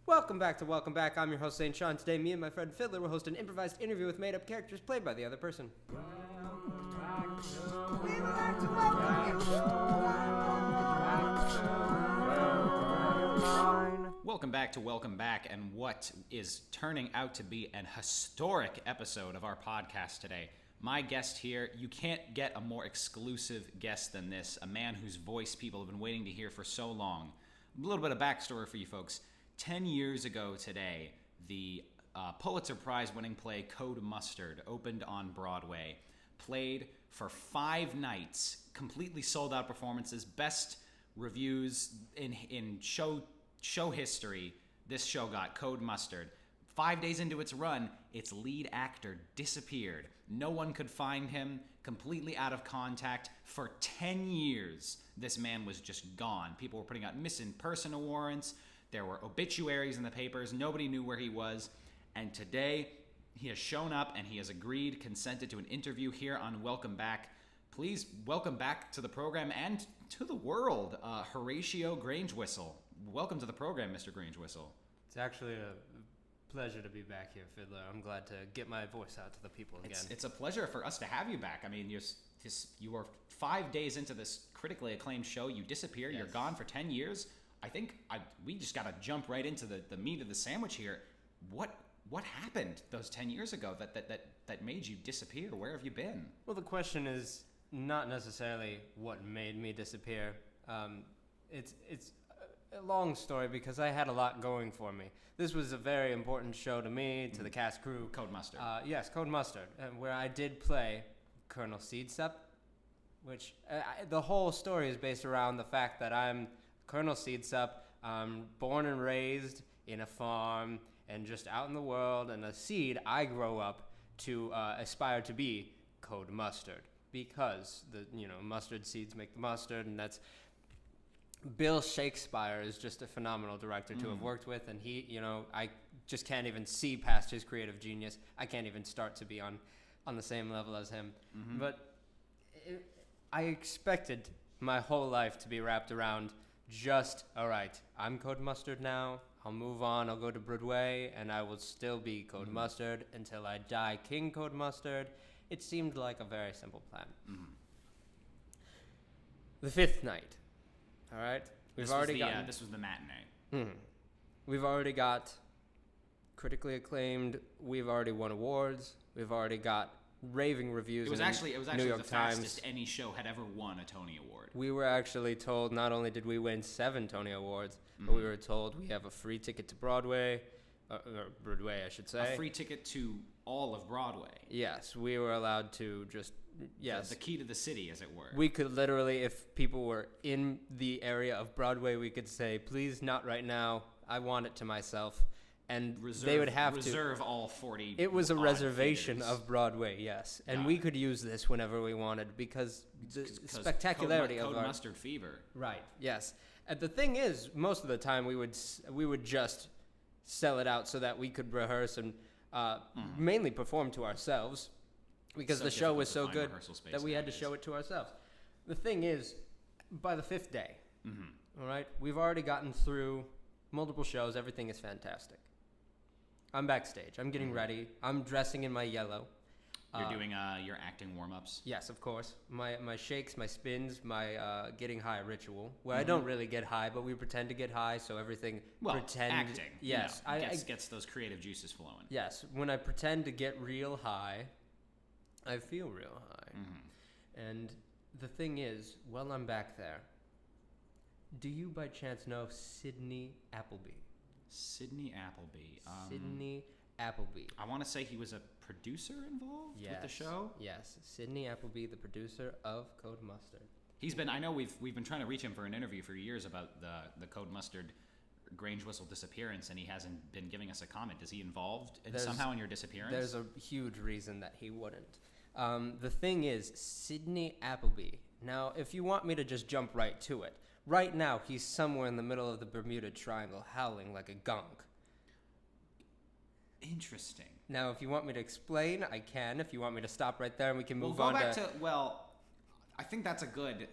Welcome back. I'm your host, Zane. Today, me and my friend Fidler will host an improvised interview with made-up characters played by the other person. Welcome back, and what is turning out to be an historic episode of our podcast today. My guest here, you can't get a more exclusive guest than this, a man whose voice people have been waiting to hear for so long. A little bit of backstory for you folks. 10 years ago today, the Pulitzer Prize-winning play Code Mustard opened on Broadway. Played for 5 nights, completely sold-out performances, best reviews in show history. This show got Code Mustard. 5 days into its run, its lead actor disappeared. No one could find him, completely out of contact. For 10 years, this man was just gone. People were putting out missing person warrants. There were obituaries in the papers. Nobody knew where he was. And today, he has shown up and he has consented to an interview here on Welcome Back. Please welcome back to the program and to the world, Horatio Grangewhistle. Welcome to the program, Mr. Grangewhistle. It's actually a pleasure to be back here, Fidler. I'm glad to get my voice out to the people again. It's a pleasure for us to have you back. I mean, you were 5 days into this critically acclaimed show. You disappear. Yes. You're gone for 10 years. I think we just got to jump right into the meat of the sandwich here. What happened those 10 years ago that made you disappear? Where have you been? Well, the question is not necessarily what made me disappear. It's a long story because I had a lot going for me. This was a very important show to me, to the cast crew. Code Mustard. Yes, Code Mustard, where I did play Colonel Seedsup, which the whole story is based around the fact that I'm Colonel Seedsup, born and raised in a farm and just out in the world, and a seed I grow up to aspire to be Code Mustard, because the mustard seeds make the mustard, and that's Bill Shakespeare is just a phenomenal director to have worked with, and he, I just can't even see past his creative genius. I can't even start to be on the same level as him. Mm-hmm. But I expected my whole life to be wrapped around just, all right, I'm Code Mustard now. I'll move on. I'll go to Broadway, and I will still be Code Mustard until I die King Code Mustard. It seemed like a very simple plan. Mm-hmm. The 5th night. All right? This was the matinee. Mm-hmm. We've already got critically acclaimed. We've already won awards. We've already got raving reviews. It was actually New York the Times. fastest any show had ever won a Tony Award. We were actually told not only did we win 7 Tony Awards, but we were told we have a free ticket to Broadway, or Broadway, I should say. A free ticket to all of Broadway. Yes, we were allowed to just, yes. The key to the city, as it were. We could literally, if people were in the area of Broadway, we could say, please, not right now. I want it to myself. And they would have to reserve all 40. It was a reservation theaters. Of Broadway, yes, and we could use this whenever we wanted because the spectacularity of Code our Mustard fever. Right. Yes. And the thing is, most of the time we would just sell it out so that we could rehearse and mainly perform to ourselves because the show was so good that we had to show it to ourselves. The thing is, by the 5th day, all right, we've already gotten through multiple shows. Everything is fantastic. I'm backstage. I'm getting ready. I'm dressing in my yellow. You're doing your acting warm-ups? Yes, of course. My shakes, my spins, my getting high ritual, where I don't really get high, but we pretend to get high, so everything acting. Yes. Gets those creative juices flowing. Yes. When I pretend to get real high, I feel real high. Mm-hmm. And the thing is, while I'm back there, do you by chance know Sidney Appleby? Sidney Appleby. Sidney Appleby. I want to say he was a producer involved with the show. Yes, Sidney Appleby, the producer of Code Mustard. He's been. I know we've been trying to reach him for an interview for years about the Code Mustard Grangewhistle disappearance, and he hasn't been giving us a comment. Is he involved somehow in your disappearance? There's a huge reason that he wouldn't. The thing is, Sidney Appleby. Now, if you want me to just jump right to it. Right now, he's somewhere in the middle of the Bermuda Triangle, howling like a gonk. Interesting. Now, if you want me to explain, I can. If you want me to stop right there and we can move on I think that's a good...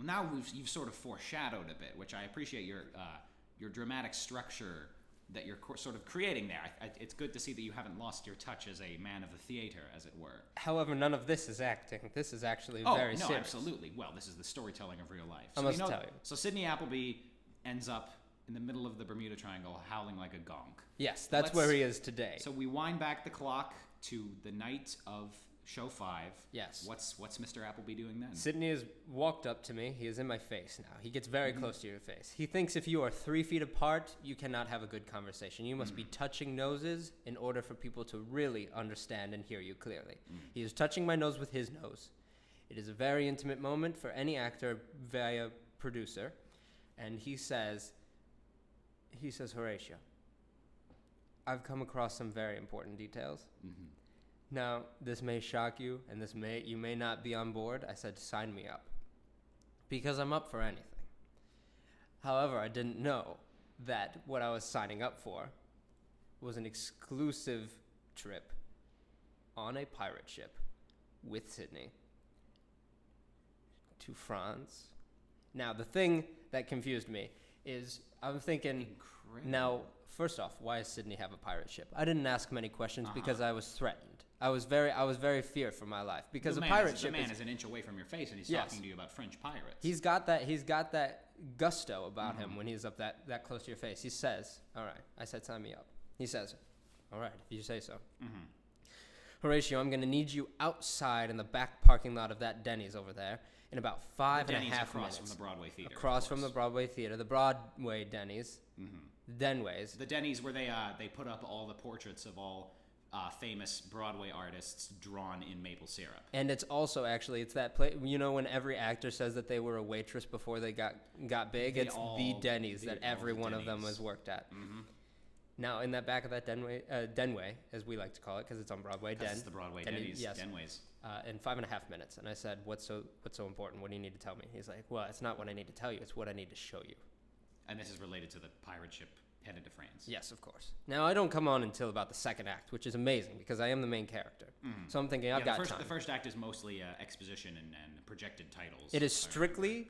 Now you've sort of foreshadowed a bit, which I appreciate your dramatic structure that you're sort of creating there. It's good to see that you haven't lost your touch as a man of the theater, as it were. However, none of this is acting. This is actually very serious. Absolutely. Well, this is the storytelling of real life. I must tell you. So Sidney Appleby ends up in the middle of the Bermuda Triangle howling like a gonk. Yes, that's where he is today. So we wind back the clock to the night of show 5. Yes. What's Mr. Appleby doing then? Sidney has walked up to me. He is in my face now. He gets very close to your face. He thinks if you are 3 feet apart, you cannot have a good conversation. You must be touching noses in order for people to really understand and hear you clearly. He is touching my nose with his nose. It is a very intimate moment for any actor via producer. And he says, Horatio, I've come across some very important details. Now, this may shock you, and you may not be on board. I said, sign me up, because I'm up for anything. However, I didn't know that what I was signing up for was an exclusive trip on a pirate ship with Sidney to France. Now, the thing that confused me is I'm thinking, now, first off, why does Sidney have a pirate ship? I didn't ask many questions because I was threatened. I was very feared for my life because a pirate ship. The man is an inch away from your face, and he's talking to you about French pirates. He's got that gusto about him when he's up that close to your face. He says, "All right," I said, "Sign me up." He says, "All right, if you say so." Horatio, I'm going to need you outside in the back parking lot of that Denny's over there in about 5.5 minutes. Across from the Broadway Theater. Across from the Broadway Theater, the Broadway Denny's, Denways. The Denny's where they put up all the portraits of all famous Broadway artists drawn in maple syrup. And it's also actually, it's that place, you know, when every actor says that they were a waitress before they got big, it's the Denny's that every one of them has worked at. Now, in that back of that Denway, as we like to call it, because it's on Broadway, it's the Broadway Denny's, yes. Denways. In 5.5 minutes. And I said, what's so important? What do you need to tell me? He's like, well, it's not what I need to tell you, it's what I need to show you. And this is related to the pirate ship headed to France. Yes, of course. Now, I don't come on until about the second act, which is amazing because I am the main character. So I'm thinking, I've got time. The first act is mostly exposition and projected titles. It is strictly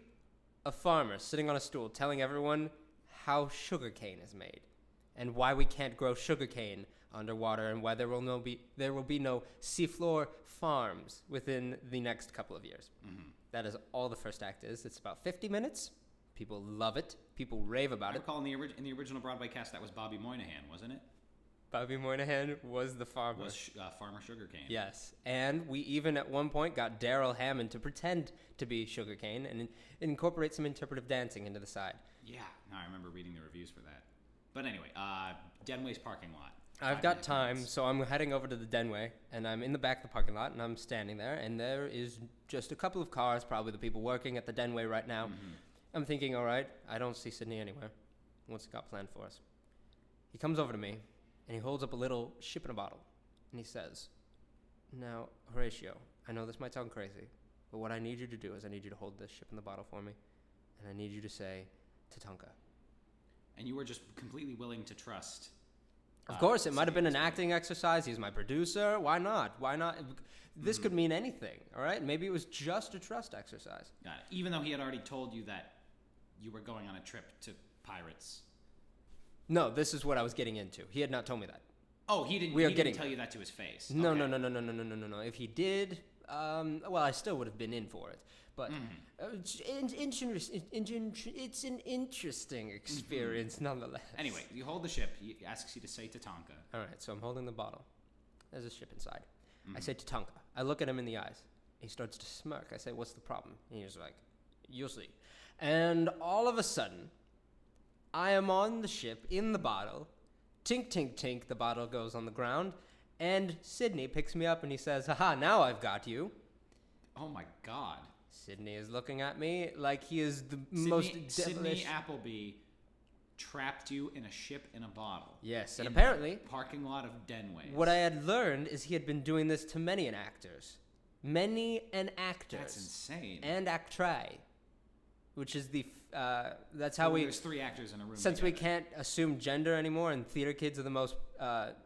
a farmer sitting on a stool telling everyone how sugarcane is made and why we can't grow sugarcane underwater and why there will be no seafloor farms within the next couple of years. That is all the first act is. It's about 50 minutes. People love it. People rave about it. I recall in the original Broadway cast, that was Bobby Moynihan, wasn't it? Bobby Moynihan was the farmer. Was Farmer Sugarcane. Yes. And we even at one point got Daryl Hammond to pretend to be Sugarcane and incorporate some interpretive dancing into the side. Yeah. No, I remember reading the reviews for that. But anyway, Denway's parking lot. I've got time, so I'm heading over to the Denway, and I'm in the back of the parking lot, and I'm standing there, and there is just a couple of cars, probably the people working at the Denway right now. I'm thinking, all right, I don't see Sidney anywhere. What's he got planned for us? He comes over to me, and he holds up a little ship in a bottle, and he says, now, Horatio, I know this might sound crazy, but what I need you to do is I need you to hold this ship in the bottle for me, and I need you to say, Tatanka. And you were just completely willing to trust. Of course, it might have been an acting exercise. He's my producer. Why not? Why not? This could mean anything, all right? Maybe it was just a trust exercise. Got it. Even though he had already told you that you were going on a trip to pirates. No, this is what I was getting into. He had not told me that. Oh, he didn't tell you that to his face. No, okay. No. If he did, well, I still would have been in for it. But it's an interesting experience nonetheless. Anyway, you hold the ship. He asks you to say Tatanka. All right, so I'm holding the bottle. There's a ship inside. I say Tatanka. I look at him in the eyes. He starts to smirk. I say, what's the problem? And he's like, you'll see. And all of a sudden, I am on the ship in the bottle. Tink, tink, tink, the bottle goes on the ground. And Sidney picks me up and he says, haha, now I've got you. Oh my God. Sidney is looking at me like he is the most devilish. Sidney Appleby trapped you in a ship in a bottle. Yes, and apparently, parking lot of Denway. What I had learned is he had been doing this to many an actors. That's insane. And actri, which is the that's how there's 3 actors in a room. Since together. we can't assume gender anymore, and theater kids are the most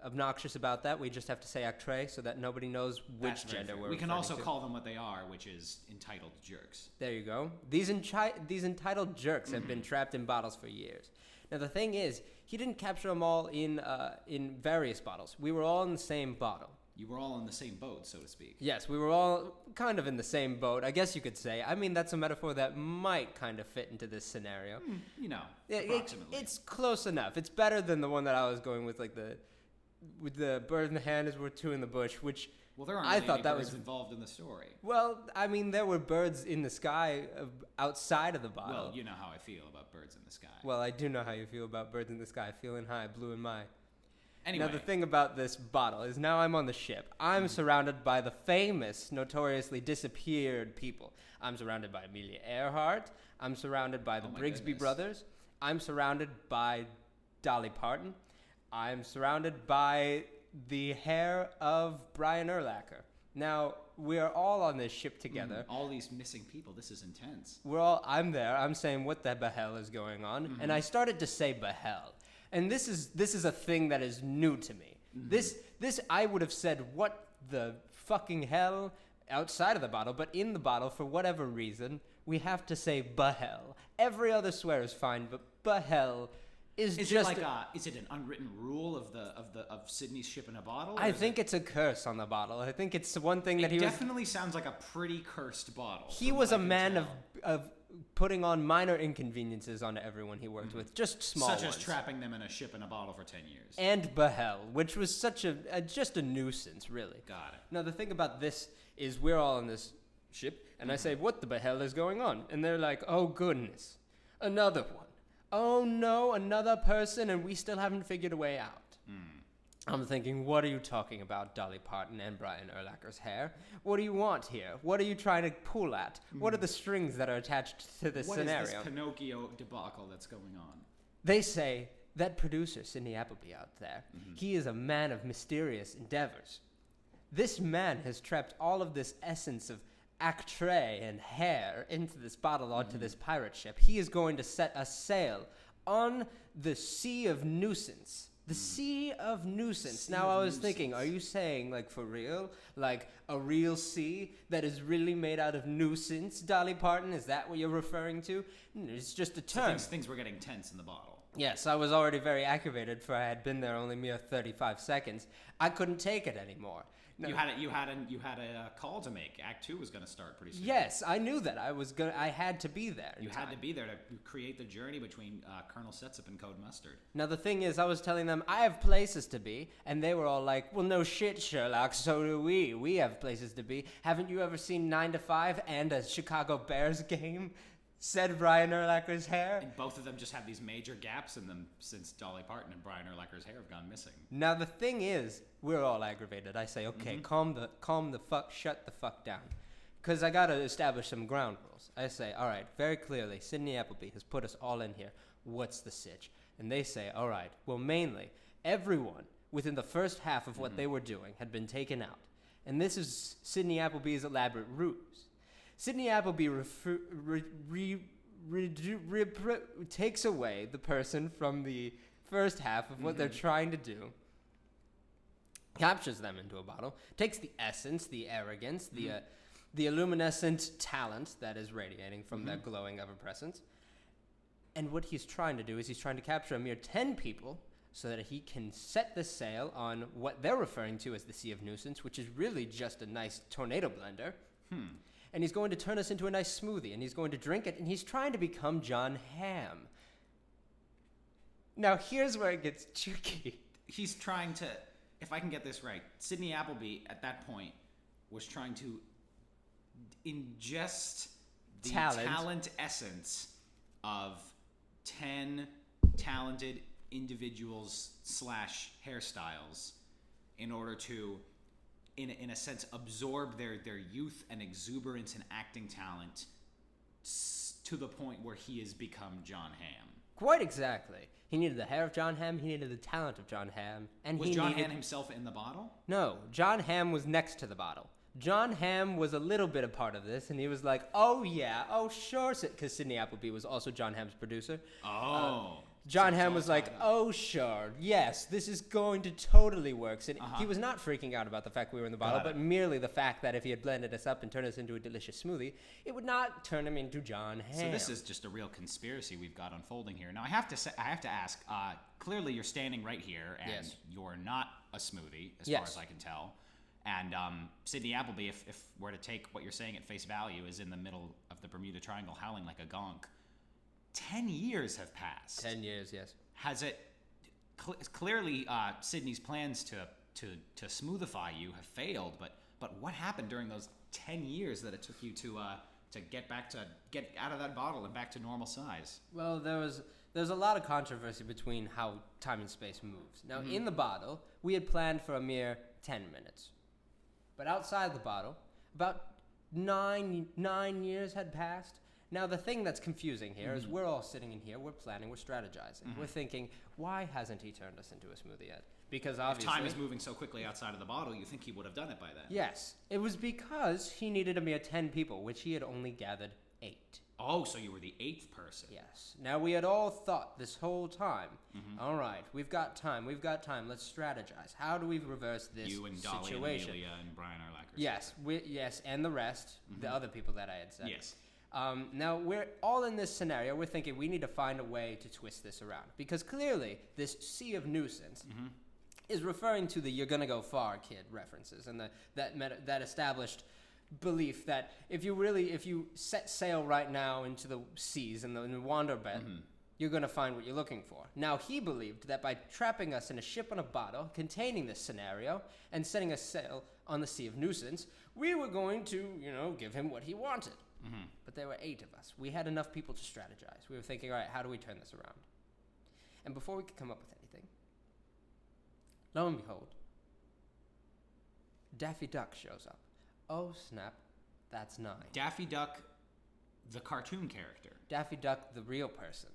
obnoxious about that, we just have to say actre so that nobody knows which gender we're. We can also call them what they are, which is entitled jerks. There you go. These entitled jerks have been trapped in bottles for years. Now, the thing is, he didn't capture them all in various bottles. We were all in the same bottle. You were all in the same boat, so to speak. Yes, we were all kind of in the same boat, I guess you could say. I mean, that's a metaphor that might kind of fit into this scenario. Approximately. It's close enough. It's better than the one that I was going with, like with the bird in the hand is worth two in the bush, which well, there aren't I really thought any that birds was involved in the story. Well, I mean, there were birds in the sky outside of the bottle. Well, you know how I feel about birds in the sky. Well, I do know how you feel about birds in the sky, feeling high, blue in my. Anyway. Now, the thing about this bottle is now I'm on the ship. I'm surrounded by the famous, notoriously disappeared people. I'm surrounded by Amelia Earhart. I'm surrounded by the Brigsby brothers. I'm surrounded by Dolly Parton. I'm surrounded by the hair of Brian Urlacher. Now, we're all on this ship together. All these missing people. This is intense. I'm there. I'm saying, what the behell is going on? And I started to say behell. And this is a thing that is new to me. This I would have said, what the fucking hell, outside of the bottle, but in the bottle, for whatever reason, we have to say behell. Every other swear is fine, but behell is just. Is it an unwritten rule of Sydney's ship in a bottle? I think it's a curse on the bottle. I think it's one thing that he definitely sounds like a pretty cursed bottle. He was a man of putting on minor inconveniences onto everyone he worked with, just small ones. Such as trapping them in a ship in a bottle for 10 years. And behell, which was such just a nuisance, really. Got it. Now, the thing about this is we're all on this ship, and I say, what the hell is going on? And they're like, oh, goodness, another one. Oh, no, another person, and we still haven't figured a way out. I'm thinking, what are you talking about, Dolly Parton and Brian Urlacher's hair? What do you want here? What are you trying to pull at? What are the strings that are attached to this scenario? What is this Pinocchio debacle that's going on? They say that producer, Sidney Appleby, out there, he is a man of mysterious endeavors. This man has trapped all of this essence of actre and hair into this bottle onto this pirate ship. He is going to set a sail on the Sea of Nuisance. The Sea of Nuisance. Now, I was thinking, are you saying, like, for real? Like, a real sea that is really made out of nuisance, Dolly Parton? Is that what you're referring to? It's just a term. So things were getting tense in the bottle. Yes, I was already very aggravated, for I had been there only mere 35 seconds. I couldn't take it anymore. No. You had a call to make. Act 2 was going to start pretty soon. Yes, I knew that. I had to be there. You had to be there to create the journey between Colonel Setsup and Code Mustard. Now, the thing is, I was telling them, I have places to be, and they were all like, well, no shit, Sherlock, so do we. We have places to be. Haven't you ever seen 9 to 5 and a Chicago Bears game? Said Brian Urlacher's hair. And both of them just have these major gaps in them since Dolly Parton and Brian Urlacher's hair have gone missing. Now, the thing is, we're all aggravated. I say, okay, calm the fuck, shut the fuck down. Because I got to establish some ground rules. I say, all right, very clearly, Sidney Appleby has put us all in here. What's the sitch? And they say, all right, well, mainly, everyone within the first half of what they were doing had been taken out. And this is Sidney Appleby's elaborate ruse. Sidney Appleby takes away the person from the first half of what they're trying to do, captures them into a bottle, takes the essence, the arrogance, the illuminescent talent that is radiating from their glowing ever-presence, and what he's trying to do is he's trying to capture a mere 10 people so that he can set the sail on what they're referring to as the Sea of Nuisance, which is really just a nice tornado blender. And he's going to turn us into a nice smoothie, and he's going to drink it, and he's trying to become John Hamm. Now, here's where it gets tricky. He's trying to, if I can get this right, Sidney Appleby, at that point, was trying to ingest the talent essence of 10 talented individuals / hairstyles in order to, in a sense, absorb their youth and exuberance and acting talent to the point where he has become John Hamm. Quite exactly. He needed the hair of John Hamm, he needed the talent of John Hamm, and was John Hamm himself in the bottle? No, John Hamm was next to the bottle. John Hamm was a little bit a part of this, and he was like, oh yeah, oh sure, because Sidney Appleby was also John Hamm's producer. John Hamm was like, oh, sure, yes, this is going to totally work. And he was not freaking out about the fact we were in the bottle, but merely the fact that if he had blended us up and turned us into a delicious smoothie, it would not turn him into John Hamm. So this is just a real conspiracy we've got unfolding here. Now, I have to ask, clearly you're standing right here, and you're not a smoothie, as far as I can tell. And Sidney Appleby, if we're to take what you're saying at face value, is in the middle of the Bermuda Triangle howling like a gonk. 10 years have passed. 10 years, yes. Has it... clearly, Sidney's plans to smoothify you have failed, but what happened during those 10 years that it took you to get out of that bottle and back to normal size? Well, there's a lot of controversy between how time and space moves. Now, in the bottle, we had planned for a mere 10 minutes. But outside the bottle, about 9 years had passed. Now, the thing that's confusing here is we're all sitting in here, we're planning, we're strategizing. We're thinking, why hasn't he turned us into a smoothie yet? Because obviously... If time is moving so quickly outside of the bottle, you think he would have done it by then. Yes. It was because he needed a mere 10 people, which he had only gathered 8. Oh, so you were the 8th person. Yes. Now, we had all thought this whole time, all right, we've got time, let's strategize. How do we reverse this situation? You and Dolly and Amelia and Brian Urlacher. Yes, and the rest, the other people that I had said. Yes. Now, we're all in this scenario. We're thinking we need to find a way to twist this around. Because clearly, this sea of nuisance is referring to the "you're gonna go far" kid references and that established belief that if you set sail right now into the seas and the wander bed, you're gonna find what you're looking for. Now, he believed that by trapping us in a ship on a bottle containing this scenario and setting us sail on the sea of nuisance, we were going to, give him what he wanted. But there were 8 of us. We had enough people to strategize. We were thinking, all right, how do we turn this around? And before we could come up with anything, lo and behold, Daffy Duck shows up. Oh, snap, that's 9. Daffy Duck, the cartoon character. Daffy Duck, the real person.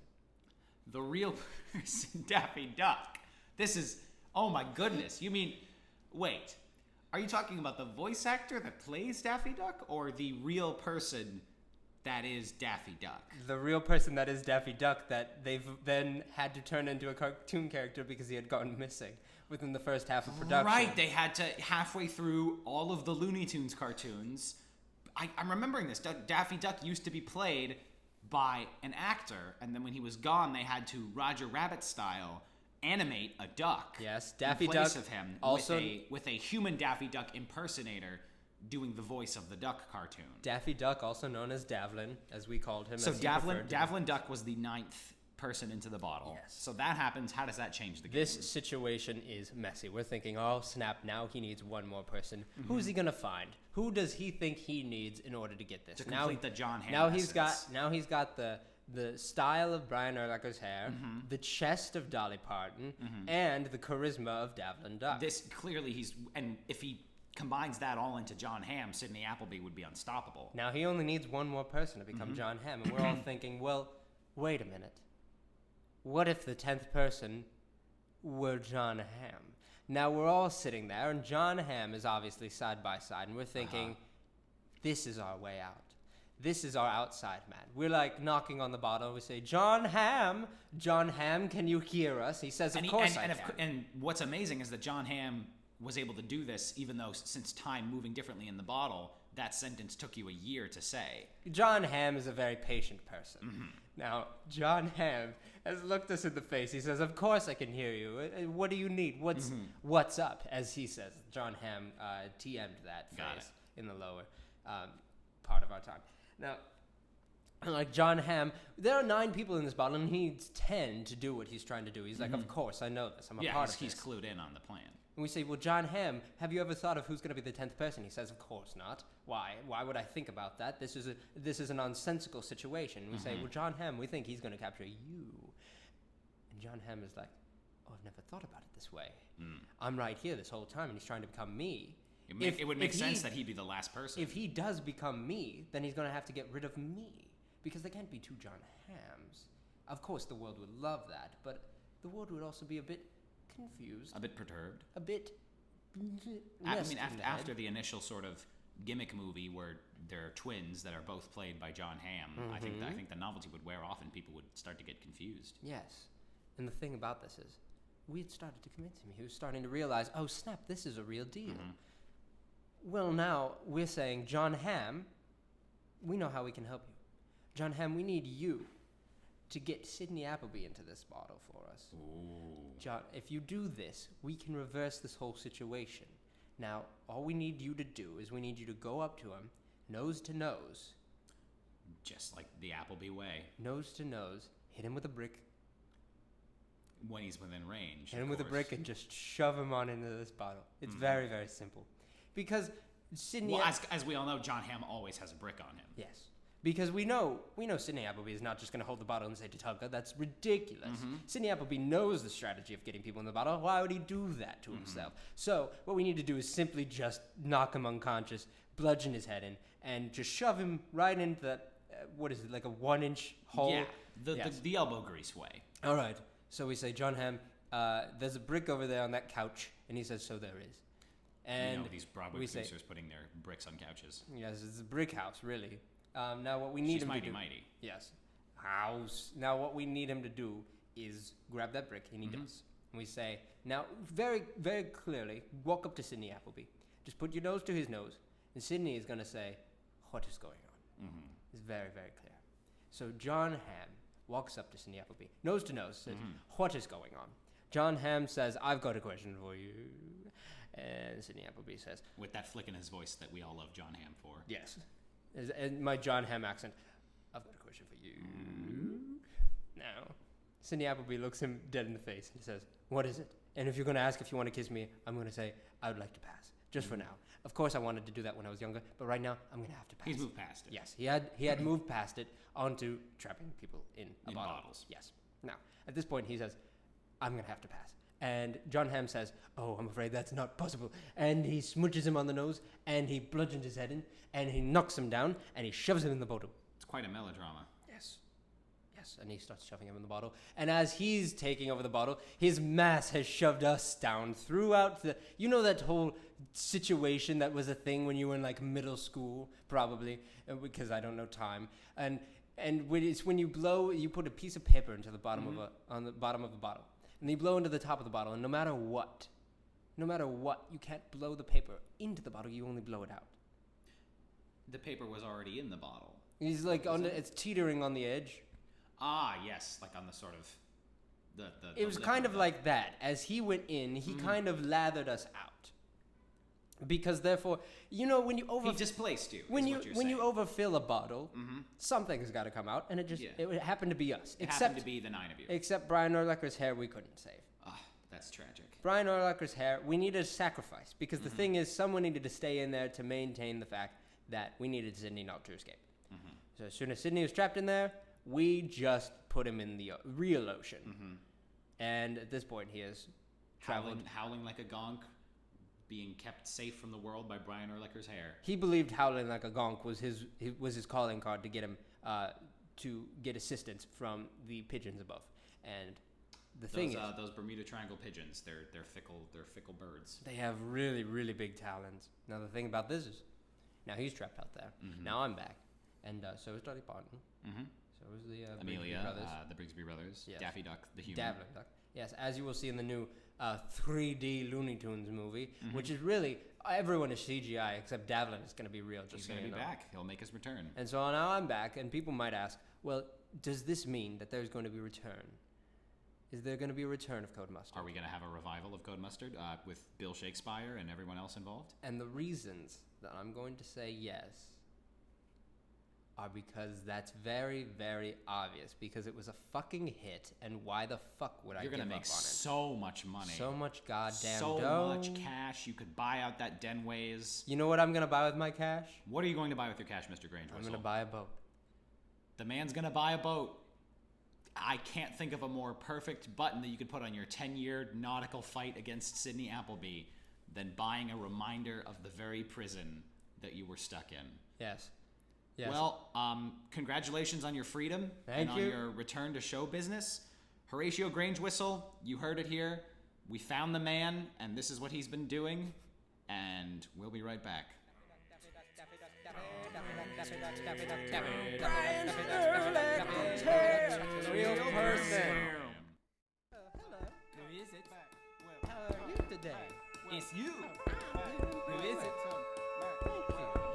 The real person, Daffy Duck. This is, oh my goodness. You mean, wait. Are you talking about the voice actor that plays Daffy Duck, or the real person that is Daffy Duck? The real person that is Daffy Duck that they've then had to turn into a cartoon character because he had gone missing within the first half of production. Right, they had to, halfway through all of the Looney Tunes cartoons, I'm remembering this. Daffy Duck used to be played by an actor, and then when he was gone, they had to, Roger Rabbit style, animate a duck. Yes, Daffy in place Duck of him also with a human Daffy Duck impersonator doing the voice of the duck cartoon. Daffy Duck, also known as Davlin, as we called him. So as Davlin Duck was the 9th person into the bottle. Yes. So that happens. How does that change the game? This situation is messy. We're thinking, oh snap! Now he needs one more person. Who's he gonna find? Who does he think he needs in order to get this? To complete the John Hamm. Now he's got the style of Brian Urlacher's hair, the chest of Dolly Parton, and the charisma of Davlin Duck. This clearly and if he combines that all into John Hamm, Sidney Appleby would be unstoppable. Now he only needs one more person to become John Hamm, and we're all thinking, well, wait a minute. What if the 10th person were John Hamm? Now we're all sitting there, and John Hamm is obviously side by side, and we're thinking, this is our way out. This is our outside man. We're like knocking on the bottle, and we say, John Hamm, can you hear us? He says, of course I can. And what's amazing is that John Hamm was able to do this, even though since time moving differently in the bottle, that sentence took you a year to say. John Hamm is a very patient person. Now, John Hamm has looked us in the face. He says, of course I can hear you. What do you need? What's up? As he says. John Hamm TM'd that phrase in the lower part of our time. Now, like John Hamm, there are 9 people in this bottle, and he needs 10 to do what he's trying to do. He's like, of course, I know this. I'm a part of this. He's clued in on the plan. And we say, well, John Hamm, have you ever thought of who's going to be the 10th person? He says, of course not. Why? Why would I think about that? This is a nonsensical situation. We say, well, John Hamm, we think he's going to capture you. And John Hamm is like, oh, I've never thought about it this way. I'm right here this whole time, and he's trying to become me. It would make sense that he'd be the last person. If he does become me, then he's going to have to get rid of me. Because there can't be 2 John Hamms. Of course, the world would love that, but the world would also be a bit confused. A bit perturbed. A bit... after the initial sort of gimmick movie where there are twins that are both played by John Hamm, I think the novelty would wear off and people would start to get confused. Yes. And the thing about this is, we had started to convince him. He was starting to realize, oh snap, this is a real deal. Well, now we're saying, John Hamm, we know how we can help you. John Hamm, we need you to get Sydney Appleby into this bottle for us. Ooh. John, if you do this, we can reverse this whole situation. Now, all we need you to do is we need you to go up to him, nose to nose. Just like the Appleby way. Nose to nose, hit him with a brick. When he's within range. Hit him with a brick and just shove him on into this bottle. It's very, very simple. Because Sydney... Well, as we all know, John Hamm always has a brick on him. Yes. Because we know Sydney Appleby is not just going to hold the bottle and say to Tugga, that's ridiculous. Sydney Appleby knows the strategy of getting people in the bottle. Why would he do that to himself? So what we need to do is simply just knock him unconscious, bludgeon his head in, and just shove him right into that, what is it, like a 1-inch hole? Yeah, the elbow grease way. All right. So we say, John Hamm, there's a brick over there on that couch. And he says, so there is. And these Broadway producers putting their bricks on couches. Yes, it's a brick house, really. Now what we need him to do... mighty. Yes. House. Now what we need him to do is grab that brick, and he does. And we say, now, very, very clearly, walk up to Sydney Appleby. Just put your nose to his nose. And Sydney is going to say, what is going on? It's very, very clear. So John Hamm walks up to Sydney Appleby, nose to nose, says, what is going on? John Hamm says, I've got a question for you. And Sydney Appleby says... With that flick in his voice that we all love John Hamm for. Yes. And my John Hamm accent, I've got a question for you. Now, Sydney Appleby looks him dead in the face and says, what is it? And if you're going to ask if you want to kiss me, I'm going to say, I would like to pass, just for now. Of course, I wanted to do that when I was younger, but right now, I'm going to have to pass. He's moved past it. Yes, he had moved past it onto trapping people in bottles. Yes. Now, at this point, he says, I'm going to have to pass. And John Hamm says, oh, I'm afraid that's not possible. And he smooches him on the nose, and he bludgeons his head in, and he knocks him down, and he shoves him in the bottle. It's quite a melodrama. Yes. Yes, and he starts shoving him in the bottle. And as he's taking over the bottle, his mass has shoved us down throughout the... You know that whole situation that was a thing when you were in, like, middle school, probably, because I don't know time. And it's when you blow, you put a piece of paper into the bottom on the bottom of the bottle. And you blow into the top of the bottle, and no matter what, you can't blow the paper into the bottle, you only blow it out. The paper was already in the bottle. He's like, it's teetering on the edge. Ah, yes, like on the sort of... It was kind of like that. As he went in, he kind of lathered us out. Because therefore, you know, when you He displaced you, when you overfill a bottle, something's got to come out, and it happened to be us. It happened to be the 9 of you. Except Brian Urlacher's hair we couldn't save. Ah, that's tragic. Brian Urlacher's hair, we needed a sacrifice, because the thing is, someone needed to stay in there to maintain the fact that we needed Sydney not to escape. So as soon as Sydney was trapped in there, we just put him in the real ocean. And at this point, he is howling like a gonk, being kept safe from the world by Brian Urlacher's hair. He believed howling like a gonk was his calling card to get him to get assistance from the pigeons above. And those Bermuda Triangle pigeons, they're fickle birds. They have really, really big talons. Now the thing about this is, now he's trapped out there. Now I'm back, and so is Dolly Parton. So is the Amelia, brothers. The Brigsby brothers, Yes. Daffy Duck, the human. Daffy Duck. Yes, as you will see in the new 3D Looney Tunes movie, which is really, everyone is CGI except Davlin is going to be real. He's going to be back. He'll make his return. And so now I'm back, and people might ask, well, does this mean that there's going to be a return? Is there going to be a return of Code Mustard? Are we going to have a revival of Code Mustard with Bill Shakespeare and everyone else involved? And the reasons that I'm going to say yes are because that's very, very obvious. Because it was a fucking hit, and why the fuck would I give up on it? You're gonna make so much money. So much goddamn so dough. So much cash. You could buy out that Denways. You know what I'm gonna buy with my cash? What are you going to buy with your cash, Mr. Grangewhistle? I'm gonna buy a boat. The man's gonna buy a boat. I can't think of a more perfect button that you could put on your 10-year nautical fight against Sydney Appleby than buying a reminder of the very prison that you were stuck in. Yes. Yes. Well, congratulations on your freedom Thank and you. on your return to show business. Horatio Grangewhistle, you heard it here. We found the man, and this is what he's been doing, and we'll be right back. Real person. How are you today? It's you. Who is it?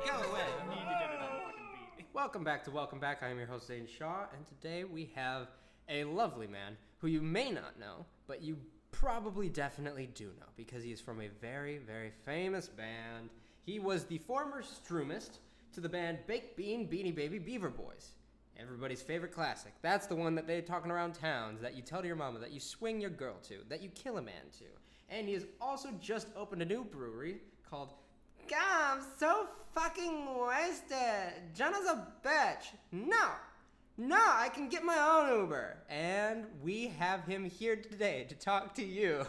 Go away. I need to get it on the fucking beat. Welcome back. I am your host, Zane Shaw, and today we have a lovely man who you may not know, but you probably definitely do know because he is from a very, very famous band. He was the former stroomist to the band Baked Bean, Beanie Baby, Beaver Boys. Everybody's favorite classic. That's the one that they're talking around towns, that you tell to your mama, that you swing your girl to, that you kill a man to. And he has also just opened a new brewery called Gahhh I'm so fucking wasted. Jenna's a bitch. No, I can get my own Uber. And we have him here today to talk to you.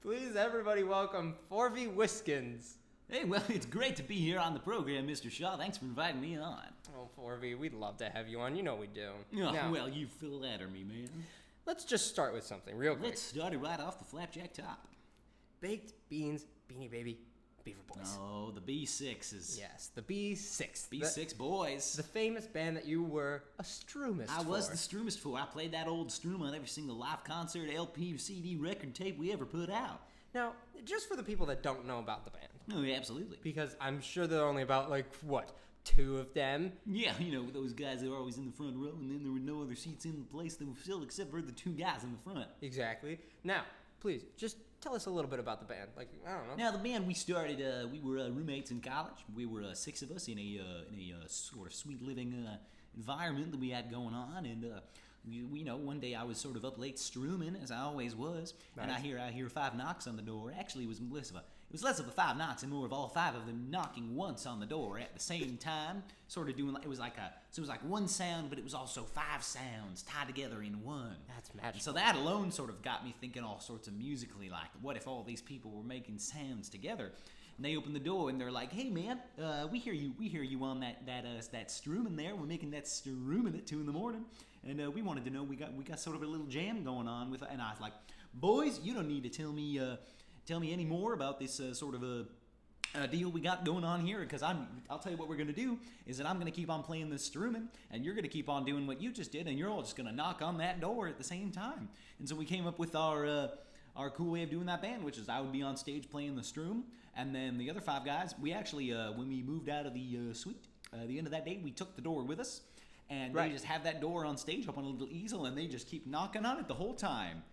Please, everybody, welcome Forvey Whiskens. Hey, well, it's great to be here on the program, Mr. Shaw. Thanks for inviting me on. Oh, Forvey, we'd love to have you on. You know we do. Oh, Now, well, you flatter me, man. let's just start with something real quick. Let's start it right off the flapjack top. Baked Beans, Beanie Baby, Beaver Boys. Oh, the B6s. Yes, the B6. B6 boys. The famous band that you were a stroomist I for. was the stroomist for. I played that old stroom on every single live concert, LP, CD, record tape we ever put out. Now, just for the people that don't know about the band, Oh, yeah, absolutely. because I'm sure there are only about, two of them. Yeah, those guys that are always in the front row, and then there were no other seats in the place that were filled except for the two guys in the front. Exactly. Now, please, just tell us a little bit about the band. I don't know. Now, the band we started, we were roommates in college. We were six of us in a sort of sweet living environment that we had going on, and one day I was sort of up late strooming, as I always was, Nice. and I hear 5 knocks on the door. Actually, it was less of a 5 knocks and more of all 5 of them knocking once on the door at the same time, sort of doing it was like one sound, but it was also 5 sounds tied together in one. That's And magical. so that alone sort of got me thinking all sorts of musically, like, what if all these people were making sounds together? And they open the door and they're like, "Hey man, we hear you on that stroomin' there. We're making that stroomin' at 2 a.m, and we wanted to know we got sort of a little jam going on with." And I was like, "Boys, you don't need to tell me any more about this sort of a deal we got going on here, because I'll tell you what we're gonna do is that I'm gonna keep on playing this stroomin', and you're gonna keep on doing what you just did, and you're all just gonna knock on that door at the same time." And so we came up with our cool way of doing that band, which is I would be on stage playing the stroom, and then the other 5 guys, we actually, when we moved out of the suite, the end of that day, we took the door with us, and Right. they just have that door on stage up on a little easel, and they just keep knocking on it the whole time.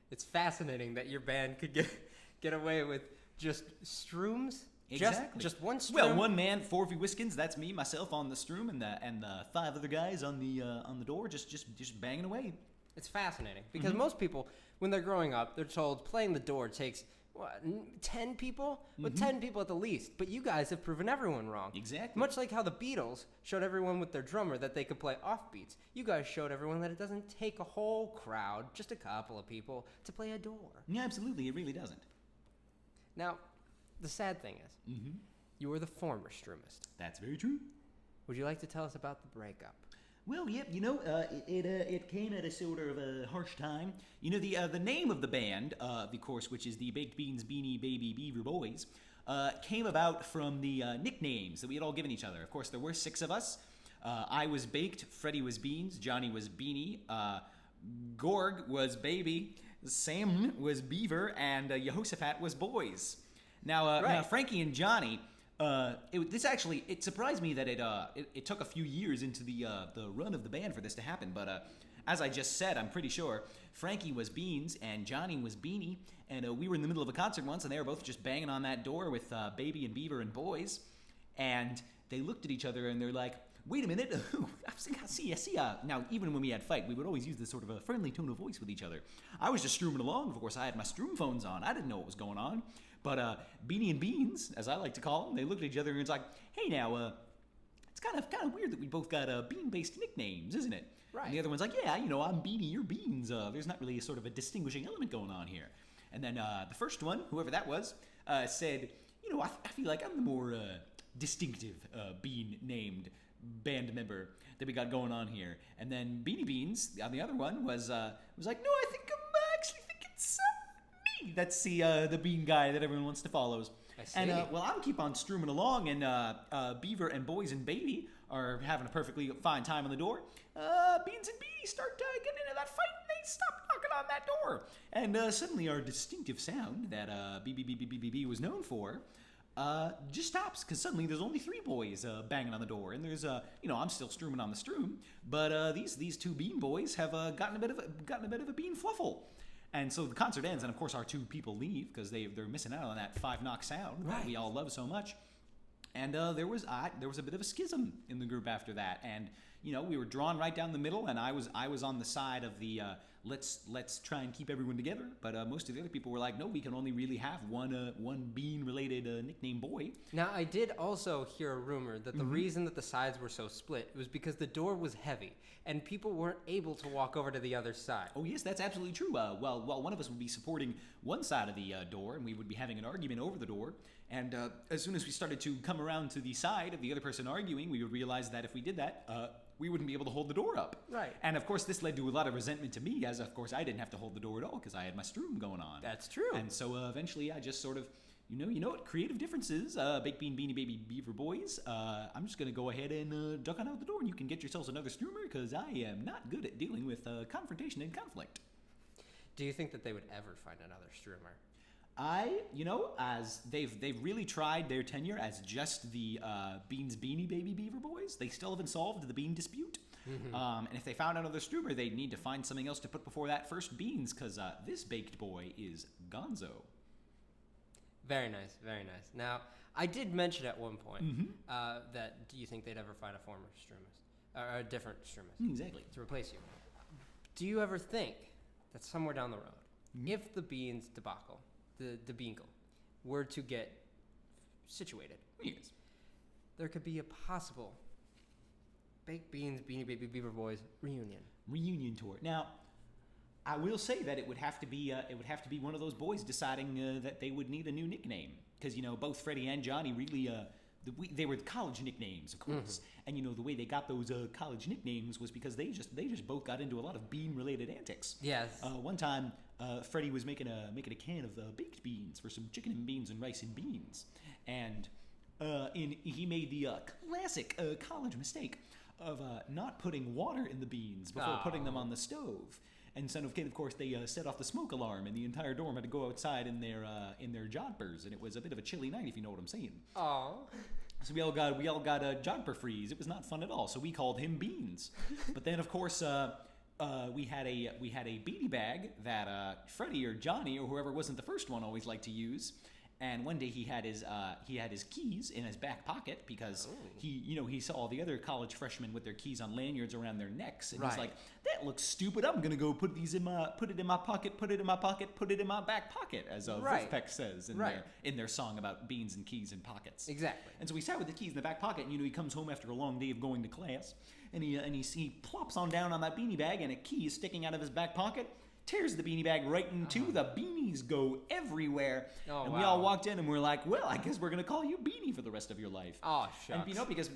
It's fascinating that your band could get away with just strooms. Exactly. Just one stroom. Well, one man, Forvey Whiskens, that's me, myself on the stroom, and the 5 other guys on the door, just banging away. It's fascinating because most people, when they're growing up, they're told playing the door takes 10 people? With 10 people at the least. But you guys have proven everyone wrong. Exactly. Much like how the Beatles showed everyone with their drummer that they could play offbeats. You guys showed everyone that it doesn't take a whole crowd, just a couple of people, to play a door. Yeah, absolutely, it really doesn't. Now, the sad thing is, you were the former stroomist. That's very true. Would you like to tell us about the breakup? Well, yep, it came at a sort of a harsh time. The name of the band, of course, which is the Baked Beans, Beanie Baby, Beaver Boys, came about from the nicknames that we had all given each other. Of course, there were 6 of us. I was Baked, Freddie was Beans, Johnny was Beanie, Gorg was Baby, Sam was Beaver, and Jehoshaphat was Boys. Now, Right. now Frankie and Johnny... It surprised me that it took a few years into the run of the band for this to happen. But as I just said, I'm pretty sure Frankie was Beans and Johnny was Beanie, and we were in the middle of a concert once, and they were both just banging on that door with Baby and Beaver and Boys, and they looked at each other and they're like, "Wait a minute, I see. Now, even when we had fight, we would always use this sort of a friendly tone of voice with each other. I was just strooming along. Of course, I had my stroom phones on. I didn't know what was going on. But Beanie and Beans, as I like to call them, they looked at each other and it's like, "Hey, now, it's kind of weird that we both got bean-based nicknames, isn't it?" Right. And the other one's like, "Yeah, I'm Beanie, you're Beans. There's not really a sort of a distinguishing element going on here." And then the first one, whoever that was, said, I feel like I'm the more distinctive bean-named band member that we got going on here." And then Beanie Beans, on the other one, was like, "No, I think it's me. That's the bean guy that everyone wants to follow." I see. And I'm keep on strooming along, and Beaver and Boys and Baby are having a perfectly fine time on the door. Beans and Beanie start getting into that fight, and they stop knocking on that door. And suddenly our distinctive sound that BBBBBB was known for just stops, because suddenly there's only 3 boys banging on the door, and there's I'm still strooming on the stroom, but these 2 bean boys have gotten a bit of a bean fluffle. And so the concert ends, and of course our 2 people leave because they're missing out on that 5-knock sound that we all love so much. And there was a bit of a schism in the group after that, and we were drawn right down the middle, and I was on the side of the let's try and keep everyone together. But most of the other people were like, no, we can only really have one bean related nickname boy. Now I did also hear a rumor that the reason that the sides were so split was because the door was heavy and people weren't able to walk over to the other side. Oh yes, that's absolutely true. Well, one of us would be supporting one side of the door, and we would be having an argument over the door. And as soon as we started to come around to the side of the other person arguing, we would realize that if we did that, we wouldn't be able to hold the door up. Right. And of course, this led to a lot of resentment to me, as of course I didn't have to hold the door at all because I had my stroom going on. That's true. And so eventually I just sort of, you know what, creative differences, Baked Bean Beanie Baby Beaver boys. I'm just going to go ahead and duck on out the door, and you can get yourselves another stroomer, because I am not good at dealing with confrontation and conflict. Do you think that they would ever find another stroomer? As they've really tried their tenure as just the Beans Beanie Baby Beaver boys, they still haven't solved the bean dispute. And if they found another stroomer, they'd need to find something else to put before that first beans, because this baked boy is gonzo. Very nice, very nice. Now, I did mention at one point that do you think they'd ever find a former stroomist, or a different stroomist, Exactly, to replace you? Do you ever think that somewhere down the road, if the beans debacle, the beagle, were to get situated, yes, there could be a possible Baked Beans Beanie Baby Beaver Boys reunion tour? Now, I will say that it would have to be one of those boys deciding that they would need a new nickname, because both Freddie and Johnny really they were college nicknames, of course, and the way they got those college nicknames was because they just both got into a lot of bean related antics. Yes. One time, Freddie was making a can of baked beans for some chicken and beans and rice and beans, and he made the classic college mistake of not putting water in the beans before putting them on the stove. And so, of course, they set off the smoke alarm, and the entire dorm had to go outside in their jodhpurs, and it was a bit of a chilly night, if you know what I'm saying. Aww. So we all got a jodhpur freeze. It was not fun at all. So we called him Beans. But then, of course, we had a beanie bag that Freddie or Johnny or whoever wasn't the first one always liked to use. And one day he had his keys in his back pocket, because he saw all the other college freshmen with their keys on lanyards around their necks, and he's like, that looks stupid. I'm gonna go put it in my pocket, put it in my pocket, put it in my back pocket, as Wolfpack says in their song about beans and keys and pockets. Exactly. And so he sat with the keys in the back pocket, and he comes home after a long day of going to class, and he plops on down on that beanie bag, and a key is sticking out of his back pocket. Tears the beanie bag right in two. The beanies go everywhere. And we all walked in and we're like, well, I guess we're going to call you Beanie for the rest of your life. Oh, shucks. And because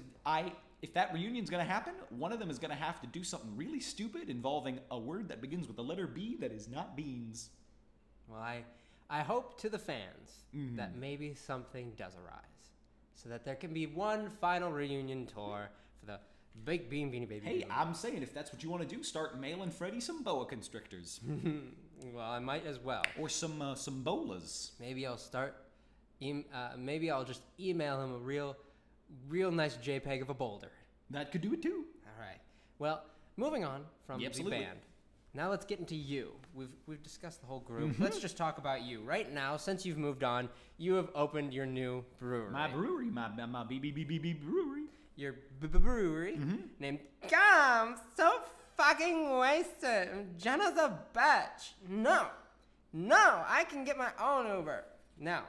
if that reunion's going to happen, one of them is going to have to do something really stupid involving a word that begins with the letter B that is not beans. Well, I hope to the fans that maybe something does arise, so that there can be one final reunion tour for the Baked Bean Beanie Baby. Hey, I'm saying, if that's what you want to do, start mailing Freddie some boa constrictors. Well, I might as well. Or some bolas. Maybe I'll maybe I'll just email him a real nice JPEG of a boulder. That could do it too. All right. Well, moving on from the absolutely. band. Now let's get into you. We've discussed the whole group. Let's just talk about you. Right now, since you've moved on, you have opened your new brewery. My brewery, my BBBB brewery. Your brewery named Gahhh I'm so fucking wasted. Jenna's a bitch. No, I can get my own Uber. Now,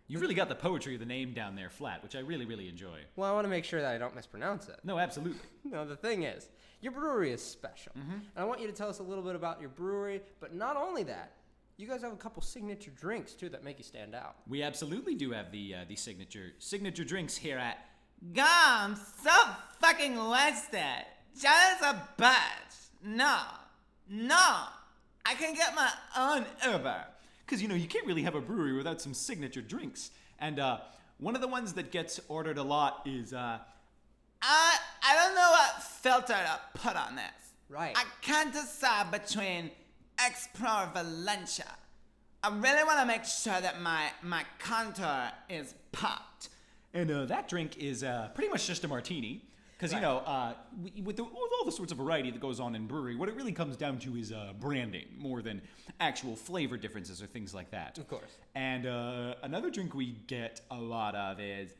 You really got the poetry of the name down there flat, which I really, really enjoy. well, I want to make sure that I don't mispronounce it. No, absolutely. No, the thing is, your brewery is special. And I want you to tell us a little bit about your brewery, but not only that, you guys have a couple signature drinks, too, that make you stand out. We absolutely do have the signature drinks here at Gahhh I'm so fucking wasted. Just a bitch. No, I can get my own Uber. Because, you can't really have a brewery without some signature drinks. And one of the ones that gets ordered a lot is... I don't know what filter to put on this. Right. I can't decide between explore Valencia. I really want to make sure that my contour is popped. And that drink is pretty much just a martini. Because, you know, with all the sorts of variety that goes on in brewery, what it really comes down to is branding more than actual flavor differences or things like that. Of course. And another drink we get a lot of is...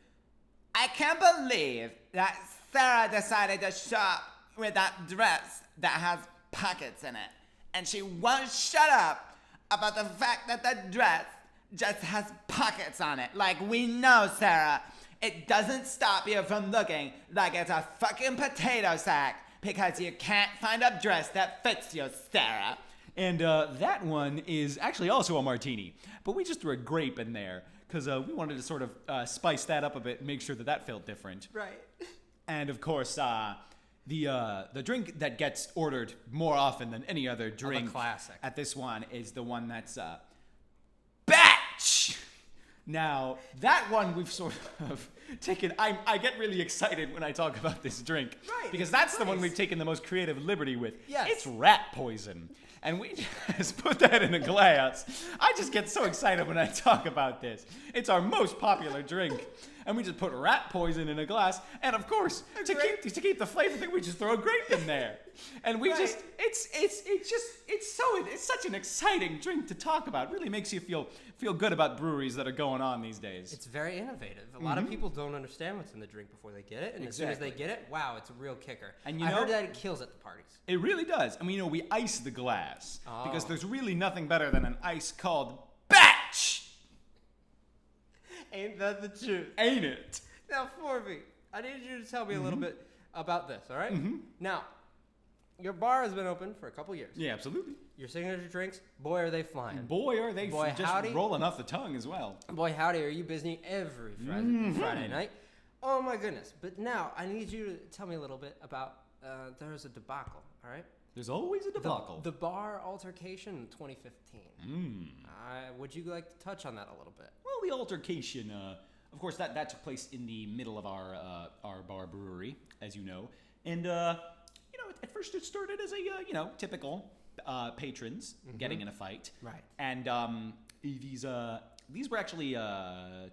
I can't believe that Sarah decided to shop with that dress that has pockets in it. And she won't shut up about the fact that the dress just has pockets on it. Like, we know, Sarah. It doesn't stop you from looking like it's a fucking potato sack because you can't find a dress that fits you, Sarah. And that one is actually also a martini. But we just threw a grape in there because we wanted to sort of spice that up a bit and make sure that felt different. Right. And, of course, the drink that gets ordered more often than any other drink classic. at this one is the one that's batch. Now, that one we've sort of taken... I get really excited when I talk about this drink. Right, Because that's the one nice. we've taken the most creative liberty with. Yes. It's rat poison. And we just put that in a glass. I just get so excited when I talk about this. It's our most popular drink. And we just put rat poison in a glass. And of course, to keep the flavor thing, we just throw a grape in there. And we just... It's such an exciting drink to talk about. It really makes you feel good about breweries that are going on these days. It's very innovative. A lot of people don't understand what's in the drink before they get it, and as soon as they get it, wow, it's a real kicker. And I heard that it kills at the parties. It really does. I mean, we ice the glass because there's really nothing better than an ice called batch. Ain't that the truth? Ain't it? Now, Forvey, I need you to tell me a little bit about this, all right? Now, your bar has been open for a couple years. Yeah, absolutely. Your signature drinks, boy, are they flying. Boy, are they Boy, just howdy. rolling off the tongue as well. Boy, howdy, are you busy every Friday night? Oh, my goodness. But now, I need you to tell me a little bit about, there's a debacle, all right? There's always a debacle. The bar altercation in 2015. Would you like to touch on that a little bit? Well, the altercation, of course, that took place in the middle of our bar brewery, as you know. And, at first it started as a, typical patrons getting in a fight. Right. And these were actually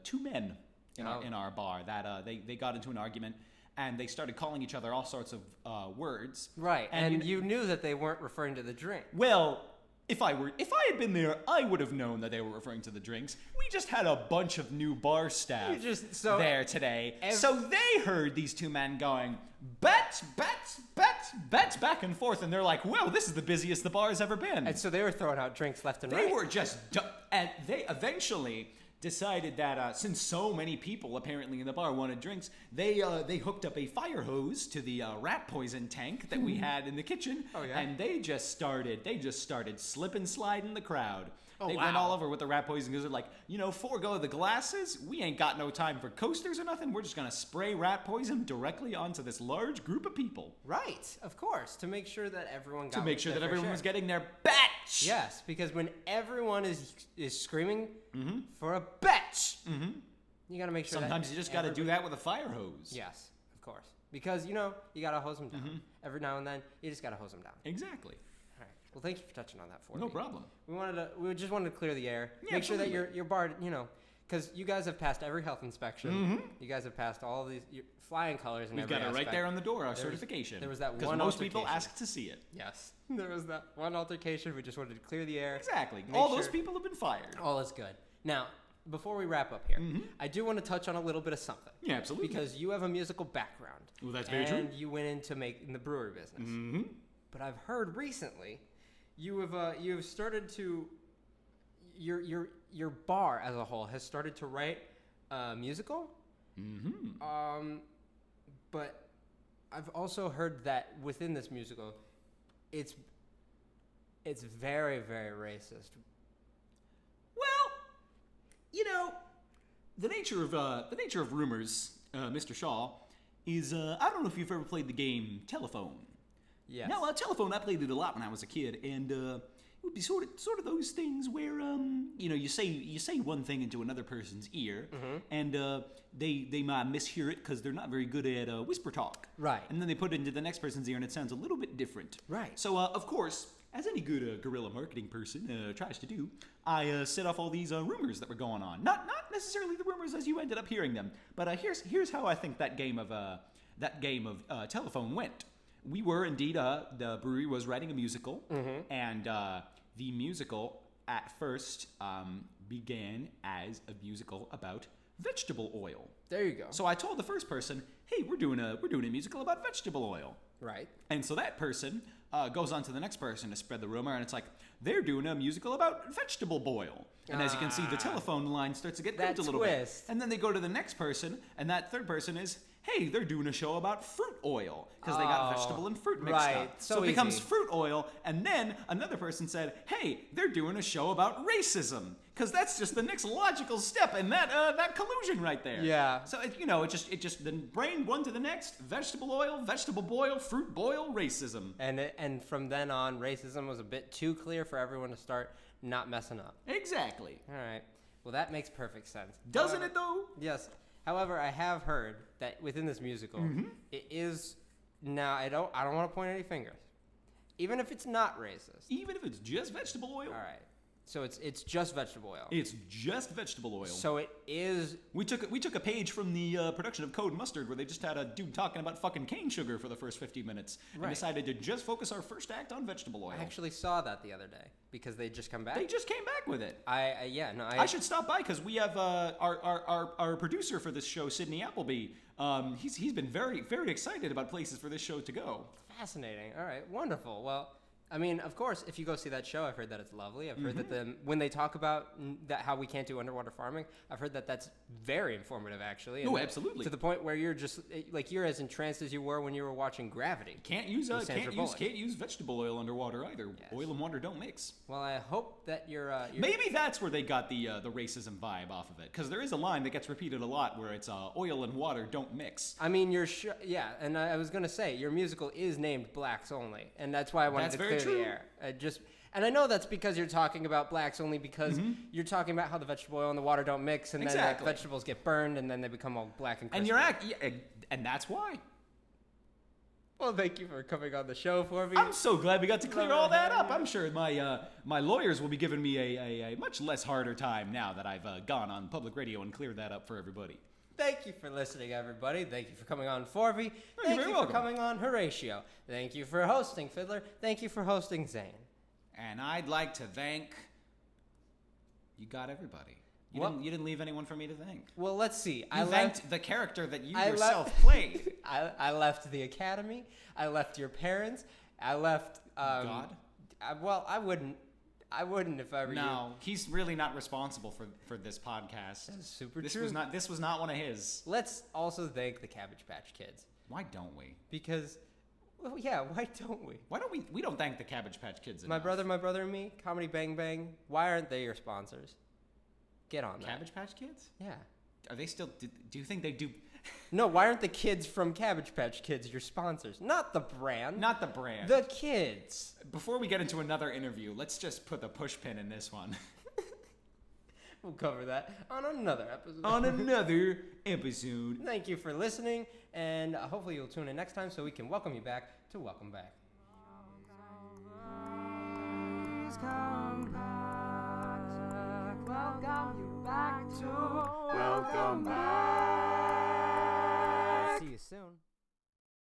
two men in our bar that they got into an argument. And they started calling each other all sorts of words. Right, and you knew that they weren't referring to the drink. Well, if I had been there, I would have known that they were referring to the drinks. We just had a bunch of new bar staff there today. So they heard these two men going, bets, back and forth. And they're like, well, this is the busiest the bar has ever been. And so they were throwing out drinks left and right. They were just... And they eventually... decided that since so many people apparently in the bar wanted drinks, they hooked up a fire hose to the rat poison tank that we had in the kitchen, and they just started slip and slide in the crowd. They went all over with the rat poison because they're like, forego the glasses. We ain't got no time for coasters or nothing. We're just gonna spray rat poison directly onto this large group of people. Right, of course, to make sure that everyone got to make sure that everyone was getting their batch. Yes, because when everyone is screaming for a batch, you gotta make sure. Sometimes you just gotta do that with a fire hose. Yes, of course, because you gotta hose them down every now and then. You just gotta hose them down. Exactly. All right. Well, thank you for touching on that for me. No problem. We just wanted to clear the air, Yeah, make sure that absolutely. your bar, because you guys have passed every health inspection. You guys have passed all these flying colors and We've got it right there on the door, our certification. There was that one because most people altercation. ask to see it. Yes, there was that one altercation. We just wanted to clear the air. Exactly. Make All sure- those people have been fired. All is good. Now, before we wrap up here, I do want to touch on a little bit of something. Yeah, absolutely. Because you have a musical background. Well, that's very true. And you went into making the brewery business. But I've heard recently you have started to your bar as a whole has started to write a musical. But I've also heard that within this musical, it's very, very racist. Well, the nature of rumors, Mr. Shaw, is I don't know if you've ever played the game Telephone. Yes. Now, Telephone, I played it a lot when I was a kid, and it would be sort of those things where you say one thing into another person's ear, and they might mishear it because they're not very good at whisper talk. Right. And then they put it into the next person's ear, and it sounds a little bit different. Right. So, of course, as any good guerrilla marketing person tries to do, I set off all these rumors that were going on. Not necessarily the rumors as you ended up hearing them, but here's how I think that game of telephone went. We were indeed the brewery was writing a musical, and the musical at first began as a musical about vegetable oil. There you go. So I told the first person, "Hey, we're doing a musical about vegetable oil." Right. And so that person goes on to the next person to spread the rumor, and it's like they're doing a musical about vegetable boil. And as you can see, the telephone line starts to get moved a little bit. And then they go to the next person, and that third person is, "Hey, they're doing a show about fruit oil," because they got vegetable and fruit mixed up. So it becomes fruit oil, and then another person said, "Hey, they're doing a show about racism," because that's just the next logical step in that collusion right there. Yeah. So it just the brain one to the next: vegetable oil, vegetable boil, fruit boil, racism. And from then on, racism was a bit too clear for everyone to start not messing up. Exactly. All right. Well, that makes perfect sense. Doesn't it though? Yes. However, I have heard that within this musical, it is now. I don't want to point any fingers, even if it's not racist. Even if it's just vegetable oil. All right. So it's just vegetable oil. It's just vegetable oil. So it is. We took a page from the production of Code Mustard, where they just had a dude talking about fucking cane sugar for the first 15 minutes, and decided to just focus our first act on vegetable oil. I actually saw that the other day because they just come back. They just came back with it. I should stop by because we have our producer for this show, Sydney Appleby. He's been very, very excited about places for this show to go. Fascinating. All right, wonderful. Well, I mean, of course, if you go see that show, I've heard that it's lovely. I've heard that when they talk about that how we can't do underwater farming, I've heard that that's very informative, actually. Oh, absolutely. To the point where you're just like you're as entranced as you were when you were watching Gravity. Can't use vegetable oil underwater either. Yes. Oil and water don't mix. Well, I hope that you're maybe that's where they got the racism vibe off of it, because there is a line that gets repeated a lot where it's oil and water don't mix. I mean, yeah, and I was gonna say your musical is named Blacks Only, and that's why I wanted to clear the air. And I know that's because you're talking about blacks only because you're talking about how the vegetable oil and the water don't mix, and then the vegetables get burned, and then they become all black and crispy. And that's why. Well, thank you for coming on the show for me. I'm so glad we got to clear all that up. I'm sure my lawyers will be giving me a much less harder time now that I've gone on public radio and cleared that up for everybody. Thank you for listening, everybody. Thank you for coming on Forvey. Thank you for coming on Horatio. Thank you for hosting Fidler. Thank you for hosting Zane. And I'd like to thank... You got everybody. You didn't leave anyone for me to thank. Well, let's see. You thanked the character that you yourself played. I left the academy. I left your parents. I left... God? I wouldn't if I were you. No, he's really not responsible for this podcast. That's super true. This was not one of his. Let's also thank the Cabbage Patch Kids. Why don't we? Because, well, yeah, why don't we? Why don't we don't thank the Cabbage Patch Kids enough. My brother and me, Comedy Bang Bang. Why aren't they your sponsors? Get on that. Cabbage Patch Kids? Yeah. Are they still? Do you think they do? No, why aren't the kids from Cabbage Patch Kids your sponsors? Not the brand. Not the brand. The kids. Before we get into another interview, let's just put the push pin in this one. We'll cover that on another episode. Thank you for listening, and hopefully you'll tune in next time so we can welcome you back to Welcome Back. Welcome you back to Welcome Back.